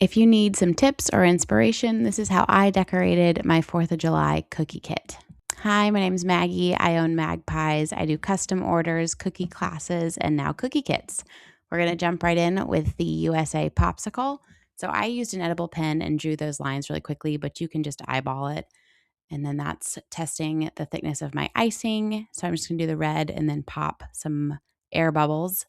If you need some tips or inspiration, this is how I decorated my 4th of July cookie kit. Hi, my name is Maggie. I own Magpies. I do custom orders, cookie classes, and now cookie kits. We're going to jump right in with the USA popsicle. So I used an edible pen and drew those lines really quickly, but you can just eyeball it. And then that's testing the thickness of my icing. So I'm just going to do the red and then pop some air bubbles.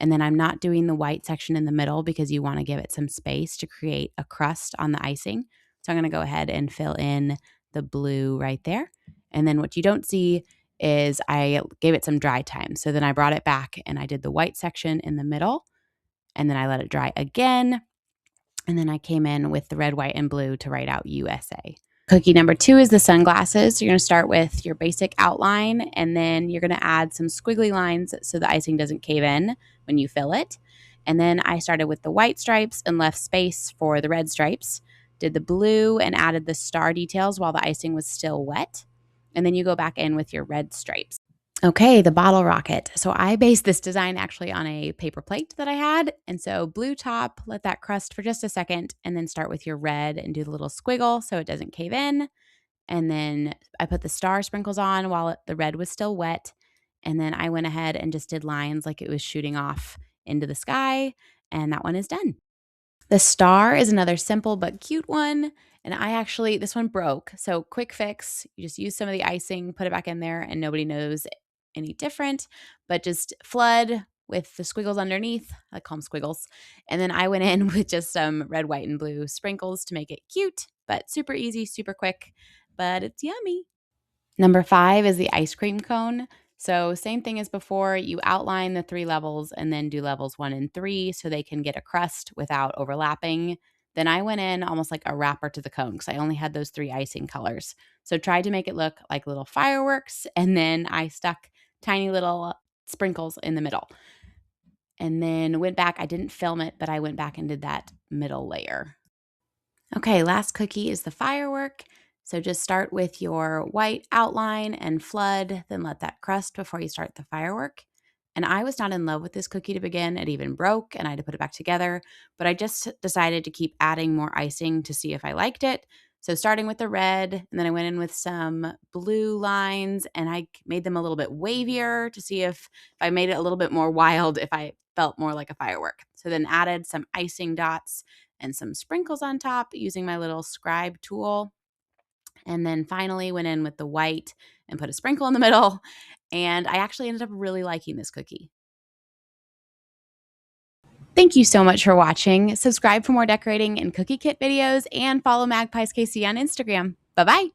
And then I'm not doing the white section in the middle because you want to give it some space to create a crust on the icing. So I'm going to go ahead and fill in the blue right there. And then what you don't see is I gave it some dry time. So then I brought it back and I did the white section in the middle. And then I let it dry again. And then I came in with the red, white, and blue to write out USA. Cookie number 2 is the sunglasses. So you're going to start with your basic outline, and then you're going to add some squiggly lines so the icing doesn't cave in when you fill it. And then I started with the white stripes and left space for the red stripes. Did the blue and added the star details while the icing was still wet. And then you go back in with your red stripes. Okay, the bottle rocket. So I based this design actually on a paper plate that I had. And so blue top, let that crust for just a second, and then start with your red and do the little squiggle so it doesn't cave in. And then I put the star sprinkles on while the red was still wet. And then I went ahead and just did lines like it was shooting off into the sky. And that one is done. The star is another simple but cute one. And this one broke. So quick fix, you just use some of the icing, put it back in there, and nobody knows any different, but just flood with the squiggles underneath. I call them squiggles. And then I went in with just some red, white, and blue sprinkles to make it cute, but super easy, super quick, but it's yummy. Number 5 is the ice cream cone. So same thing as before, you outline the 3 levels and then do levels 1 and 3 so they can get a crust without overlapping. Then I went in almost like a wrapper to the cone because I only had those 3 icing colors. So tried to make it look like little fireworks, and then I stuck tiny little sprinkles in the middle. And then went back, I didn't film it, but I went back and did that middle layer. Okay, last cookie is the firework. So just start with your white outline and flood, then let that crust before you start the firework. And I was not in love with this cookie to begin. It even broke and I had to put it back together. But I just decided to keep adding more icing to see if I liked it. So starting with the red, and then I went in with some blue lines and I made them a little bit wavier to see if I made it a little bit more wild, if I felt more like a firework. So then added some icing dots and some sprinkles on top using my little scribe tool. And then finally went in with the white and put a sprinkle in the middle. And I actually ended up really liking this cookie. Thank you so much for watching. Subscribe for more decorating and cookie kit videos and follow Magpies KC on Instagram. Bye-bye.